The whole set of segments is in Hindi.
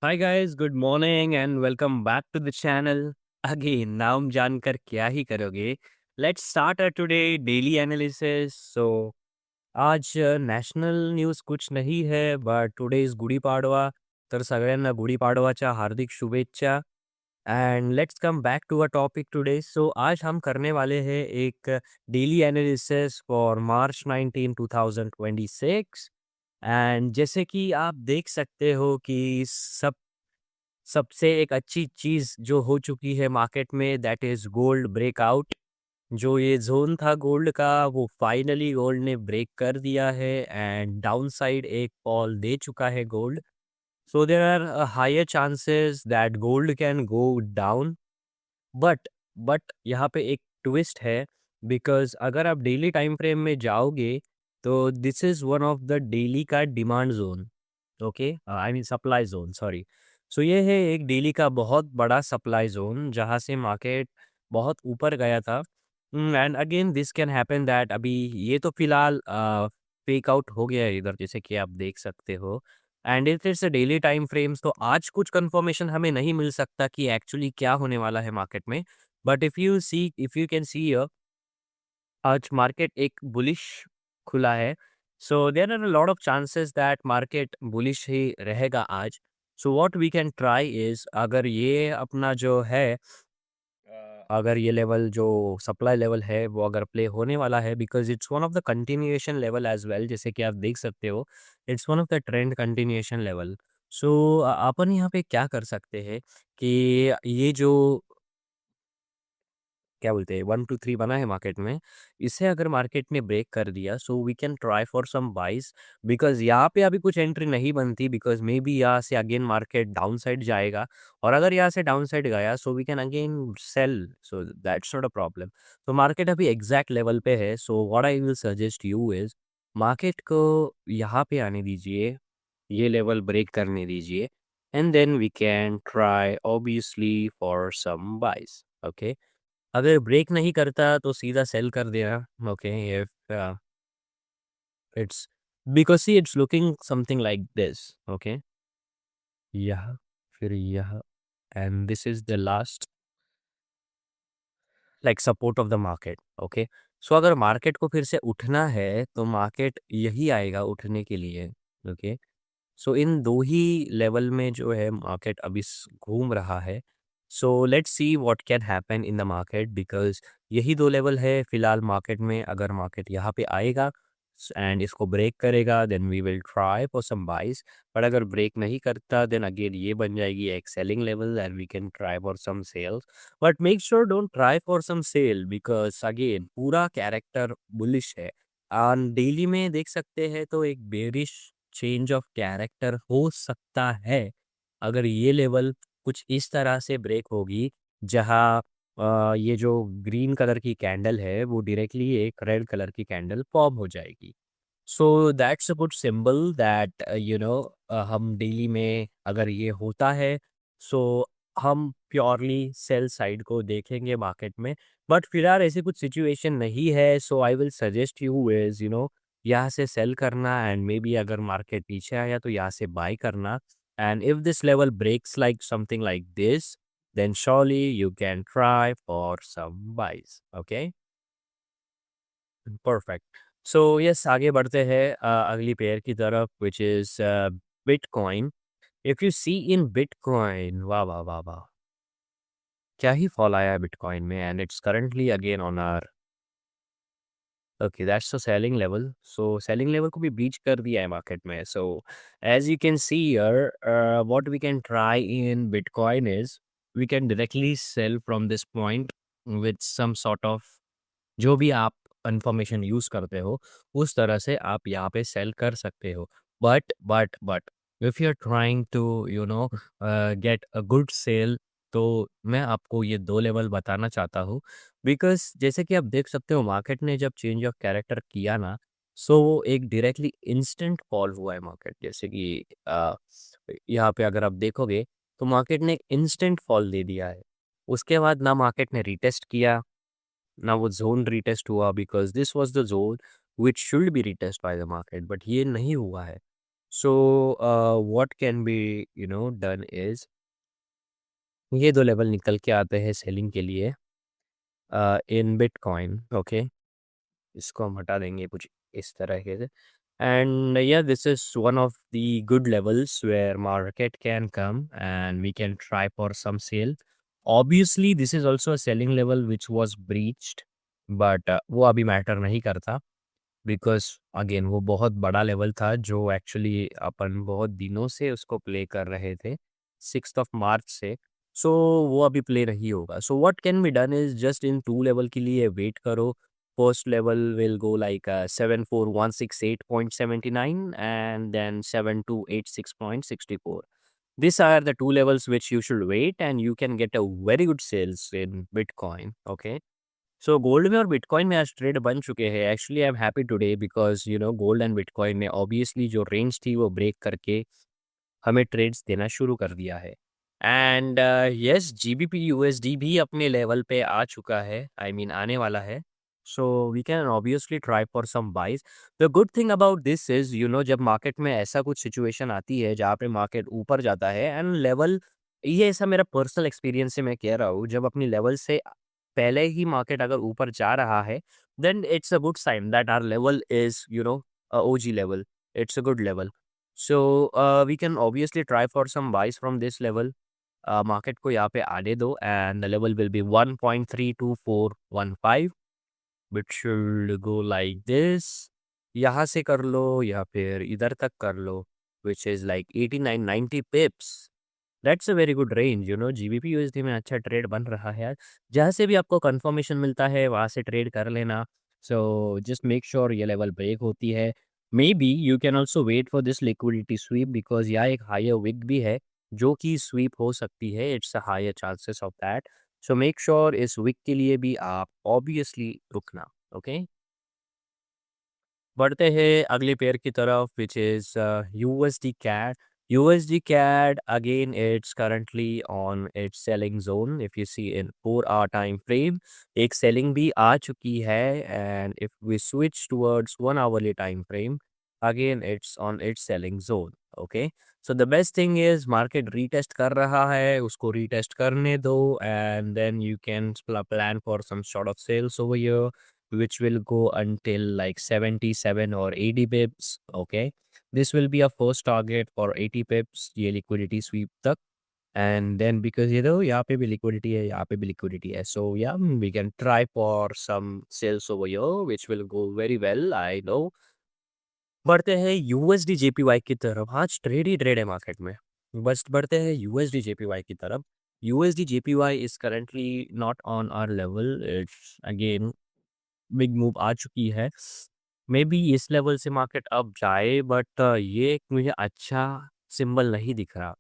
Hi guys, good morning and welcome back to the channel. Again नाम जानकर क्या ही करोगे। Let's start today daily analysis. आज नॅशनल न्यूज कुछ नहीं है बट टुडे इज गुढीपाडवा. तर सगळ्यांना गुढीपाडवाच्या हार्दिक शुभेच्छा. And let's come back to a topic today. आज हम करने वाले हैं एक daily analysis for March 19 2026. And जैसे कि आप देख सकते हो कि सबसे एक अच्छी चीज़ जो हो चुकी है मार्केट में दैट इज़ गोल्ड ब्रेकआउट। जो ये ज़ोन था गोल्ड का वो फाइनली गोल्ड ने ब्रेक कर दिया है एंड डाउनसाइड एक फॉल दे चुका है gold. So there are higher chances that gold can go down. But but यहाँ पे एक ट्विस्ट है बिकॉज़ अगर आप डेली टाइम फ्रेम में जाओगे तो this is one of the daily का demand zone. Okay, I mean supply zone, sorry. ये है एक डेली का बहुत बड़ा सप्लाई ज़ोन जहाँ से मार्केट बहुत ऊपर गया था। And again this can happen that अभी ये तो फिलहाल फेक आउट हो गया है इधर, जैसे कि आप देख सकते हो। And if it's a daily time frames तो आज कुछ कंफर्मेशन हमें नहीं मिल सकता कि एक्चुअली क्या होने वाला है मार्केट में। But if you can see आज मार्केट एक बुलिश खुला है। There are a lot of chances that market bullish ही रहेगा आज। What we can try is, अगर ये अपना जो है अगर ये लेवल जो सप्लाई लेवल है वो अगर प्ले होने वाला है because it's one of the continuation level as well, जैसे कि आप देख सकते हो it's one of the trend continuation level. अपन यहाँ पे क्या कर सकते हैं कि ये जो क्या बोलते हैं 1 टू 3 बना है मार्केट में, इसे अगर मार्केट ने ब्रेक कर दिया so we can try for some buys. Because यहाँ पे अभी कुछ एंट्री नहीं बनती बिकॉज़ मे बी यहाँ से अगेन मार्केट डाउन साइड जाएगा और अगर यहाँ से डाउन साइड गया so we can again sell, so that's not a problem. तो मार्केट अभी एग्जैक्ट लेवल पे है, so what I will suggest you is market को यहाँ पे आने दीजिए, ये लेवल ब्रेक करने दीजिए and then we can try obviously for some buys. Okay, अगर ब्रेक नहीं करता तो सीधा सेल कर देना। Okay, if it's because see it's looking something like this. Okay, यह फिर यह and this is the last like support of the market. Okay, अगर मार्केट को फिर से उठना है तो मार्केट यही आएगा उठने के लिए। ओके, इन दो ही लेवल में जो है मार्केट अभी घूम रहा है। Let's see what can happen in the market because यही दो लेवल है फिलहाल मार्केट में। अगर मार्केट यहाँ पे आएगा एंड इसको ब्रेक करेगा then we will try for some buys. पर अगर ब्रेक नहीं करता देन अगेन ये बन जाएगी एक selling level and we can try for some sells. But make sure don't try for some sell because again पूरा कैरेक्टर बुलिश है। डेली में देख सकते हैं तो एक बेरिश चेंज ऑफ कैरेक्टर हो सकता है अगर ये लेवल कुछ इस तरह से ब्रेक होगी जहाँ ये जो ग्रीन कलर की कैंडल है वो डायरेक्टली एक रेड कलर की कैंडल फॉर्म हो जाएगी। That's a good symbol that हम डेली में अगर ये होता है सो हम प्योरली सेल साइड को देखेंगे मार्केट में। बट फिलहाल ऐसी कुछ सिचुएशन नहीं है, I will suggest you is यहाँ से सेल करना एंड मे बी अगर मार्केट पीछे आया तो यहाँ से बाय करना। And if this level breaks like something like this then surely you can try for some buys. Okay, perfect. Yes, आगे बढ़ते हैं अगली पेयर की तरफ which is Bitcoin. If you see in Bitcoin, वाह वाह वाह वाह, क्या ही फॉल आया है बिटकॉइन में and it's currently again on our okay that's the selling level. Selling level को भी ब्रीच कर दिया है मार्केट में। As you can see here what we can try in bitcoin is we can directly sell from this point with some sort of जो भी आप इंफॉर्मेशन यूज़ करते हो उस तरह से आप यहाँ पे सेल कर सकते हो। But if you are trying to get a good sell तो मैं आपको ये दो लेवल बताना चाहता हूँ बिकॉज जैसे कि आप देख सकते हो मार्केट ने जब चेंज ऑफ कैरेक्टर किया ना वो एक डायरेक्टली इंस्टेंट फॉल हुआ है मार्केट। जैसे कि यहाँ पे अगर आप देखोगे तो मार्केट ने एक इंस्टेंट फॉल दे दिया है। उसके बाद ना मार्केट ने रिटेस्ट किया ना वो ज़ोन रीटेस्ट हुआ because this was the zone which should be retest by the market but ये नहीं हुआ है। So what can be done is, ये दो लेवल निकल के आते हैं सेलिंग के लिए इन बिटकॉइन। ओके, इसको हम हटा देंगे कुछ इस तरह के से। And yeah this is one of the good levels where market can come and we can try for some sell. Obviously this is also a selling level which was breached, but वो अभी मैटर नहीं करता, बिकॉज अगेन वो बहुत बड़ा लेवल था जो एक्चुअली अपन बहुत दिनों से उसको प्ले कर रहे थे, 6 मार्च से। सो वो अभी प्ले नहीं होगा। So what can be done is just in two level के लिए वेट करो। First level will go like 74168.79 and then 7286.64. These are the two levels which you should wait and you can get a very good sales in Bitcoin. Okay. So gold में और बिटकॉइन में आज ट्रेड बन चुके हैं। Actually I am happy today because gold and bitcoin ने ऑब्वियसली जो रेंज थी वो ब्रेक करके हमें ट्रेड्स देना शुरू कर दिया है। एंड यस, जीबीपी यूएसडी भी अपने लेवल पे आ चुका है, आई मीन आने वाला है। So we can obviously try for some buys. The good thing about this is जब मार्केट में ऐसा कुछ सिचुएशन आती है जहाँ पे मार्केट ऊपर जाता है एंड लेवल, ये ऐसा मेरा पर्सनल एक्सपीरियंस से मैं कह रहा हूँ, जब अपनी लेवल से पहले ही मार्केट अगर ऊपर जा रहा है then it's a good sign that our level is OG level, it's a good level. So we can obviously try for some buys from this level. Market को यहाँ पे आने दो and the level will be 1.32415 which should go like this. यहाँ से कर लो या फिर इधर तक कर लो, which is like 8990 pips. That's a very good range. GBP USD में अच्छा ट्रेड बन रहा है। जहाँ से भी आपको कंफर्मेशन मिलता है वहाँ से ट्रेड कर लेना। सो जस्ट मेक श्योर ये लेवल ब्रेक होती है। Maybe you can also wait for this liquidity sweep because यहाँ एक हायर विक भी है जो कि स्वीप हो सकती है। It's a higher chances of that. So make sure इस विक के लिए भी आप ऑब्वियसली रुकना। ओके, बढ़ते हैं अगले पेयर की तरफ which is USD CAD. USD CAD again it's currently on its selling zone. If you see in 4 hour time frame एक सेलिंग भी आ चुकी है and if we switch towards 1 hourly time frame again it's on its selling zone. Okay, so the best thing is market retest कर रहा है, उसको रीटेस्ट करने दो and then you can plan for some sort of sales over here which will go until like 77 or 80 pips. Okay, this will be a first target for 80 pips ये liquidity sweep तक। And then because यहाँ पे भी liquidity है, यहाँ पे भी liquidity है, so yeah, we can try for some sales over here which will go very well, I know। बढ़ते हैं यूएसडी जेपीवाई की तरफ। आज ट्रेड ही ट्रेड है मार्केट में। बस बढ़ते हैं यूएसडी जेपीवाई की तरफ। USD JPY is currently not on our level. It's again big move आ चुकी है। मे बी इस लेवल से मार्केट अब जाए बट ये एक मुझे अच्छा सिंबल नहीं दिख रहा।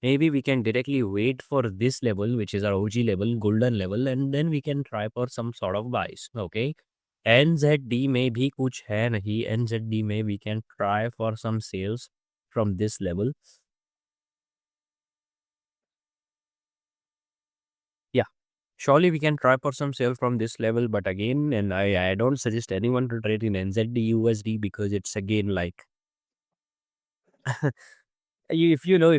Maybe we can directly wait for this level which is our OG level, golden level, and then we can try for some sort of buys. Okay, NZ में भी कुछ है नहीं। एनजेड में we can try for some sells from this level. Yeah surely we can try for some sale from this level, but again, and I don't suggest anyone to trade in NZD USD because it's again like if you know,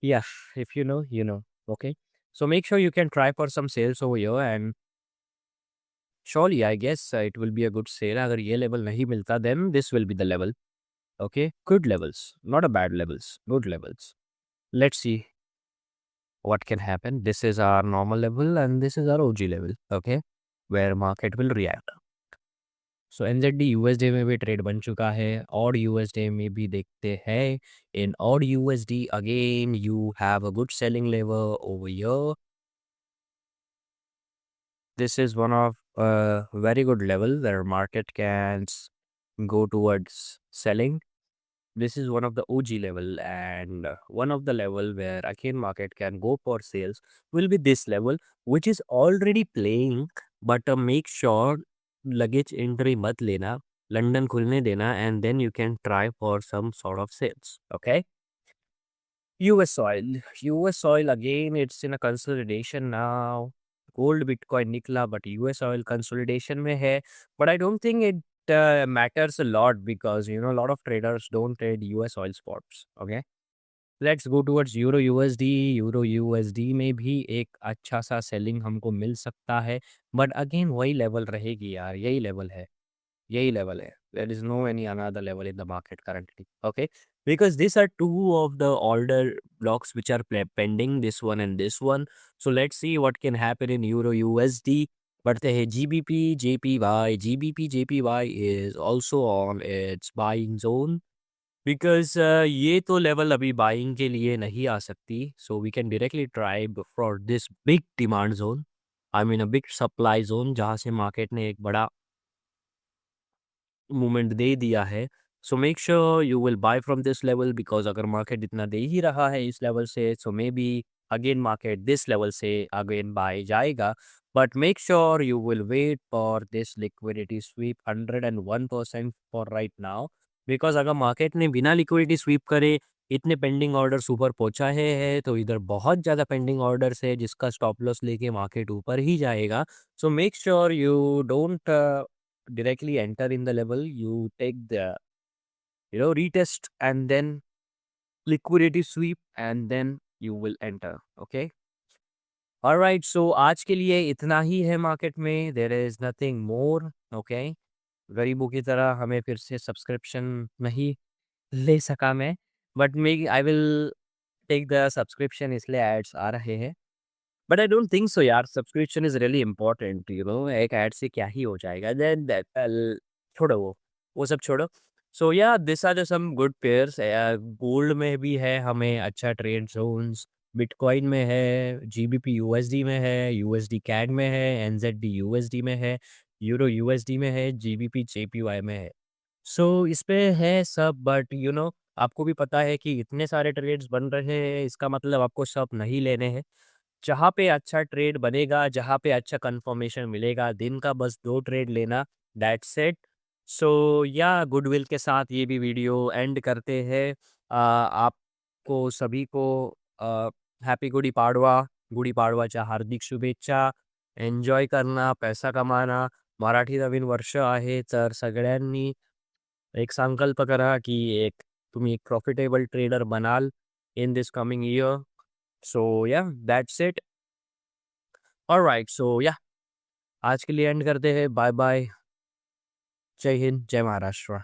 yeah, if you know, you know. Okay, so make sure you can try for some sales over here, and surely I guess it will be a good sale. अगर ये level नहीं मिलता, then this will be the level. Okay, good levels, not a bad levels, good levels. Let's see what can happen. This is our normal level, and this is our OG level. Okay, where market will react. So NZD USD में भी ट्रेड बन चुका है और यूएसडी में भी देखते हैं। इन और USD again you have a good selling level over here. This is one of very good level where market can go towards selling. This is one of the OG level, and one of the level where again market can go for sales will be this level, which is already playing. But make sure luggage entry mat lena, London khulne dena, and then you can try for some sort of sales. Okay. US oil again, it's in a consolidation now. Gold Bitcoin nikla, but US oil consolidation में है, but I don't think it matters a lot because a lot of traders don't trade US oil spots. Okay, let's go towards euro USD. Euro USD में भी एक अच्छा सा सेलिंग हमको मिल सकता है, बट अगेन वही लेवल रहेगी यार, यही लेवल है, यही लेवल है। There is no any another level in the market currently. Okay, because this are two of the order blocks which are pending, this one and this one. So let's see what can happen in euro USD. बढ़ते हैं GBP JPY। GBP JPY is also on its buying zone because ये तो लेवल अभी बाइंग के लिए नहीं आ सकती, so we can directly try for this big demand zone, I mean a big supply zone, जहाँ से मार्केट ने एक बड़ा मूवमेंट दे दिया है। So make sure you will buy from this level because अगर मार्केट इतना दे ही रहा है इस लेवल से, so maybe again market this level से अगेन बाय जाएगा। But make sure you will wait for this liquidity sweep 101% for right now, because अगर मार्केट ने बिना लिक्विडिटी स्वीप करे इतने पेंडिंग ऑर्डर्स ऊपर पहुंचाए हैं, तो इधर बहुत ज़्यादा पेंडिंग ऑर्डर्स है जिसका स्टॉप लॉस लेके मार्केट ऊपर ही जाएगा। सो make sure you don't directly enter in the level, you take the retest and then liquidity sweep and then you will enter. Okay, all right, so आज के लिए इतना ही है मार्केट में, there is nothing more. Okay, गरीबों की तरह हमें फिर से सब्सक्रिप्शन नहीं ले सका मैं, but may I will take the subscription, इसलिए एड्स आ रहे हैं। But I don't think so यार, सब्सक्रिप्शन इज रियली इंपॉर्टेंट, एक ऐड से क्या ही हो जाएगा, देन दैट छोड़ो, वो सब छोड़ो। So yeah this are the some good pairs. Gold में भी है हमें अच्छा ट्रेड जोन्स, बिटकॉइन में है, जीबीपी यूएसडी में है, यूएसडी कैड में है, एनजेडी यूएसडी में है, यूरो यूएसडी में है, जीबीपी जेपीवाई में है। सो इस पे है सब, बट आपको भी पता है कि इतने सारे ट्रेड्स बन रहे हैं, इसका मतलब आपको सब नहीं लेने हैं। जहाँ पे अच्छा ट्रेड बनेगा, जहाँ पे अच्छा कंफर्मेशन मिलेगा, दिन का बस 2 ट्रेड लेना, दैट्स इट। सो या गुडविल के साथ ये भी वीडियो एंड करते हैं। आपको सभी को हैप्पी गुड़ी पाडवाच्या हार्दिक शुभेच्छा। एन्जॉय करना, पैसा कमाना, मराठी नवीन वर्ष आहे, तर सगळ्यांनी एक संकल्प करा की तुम्ही एक प्रॉफिटेबल ट्रेडर बनाल इन दिस कमिंग ईयर। सो या दैट्स इट। ऑलराइट, सो या आज के लिए एंड करते हैं। बाय बाय, जय हिंद, जय महाराष्ट्र।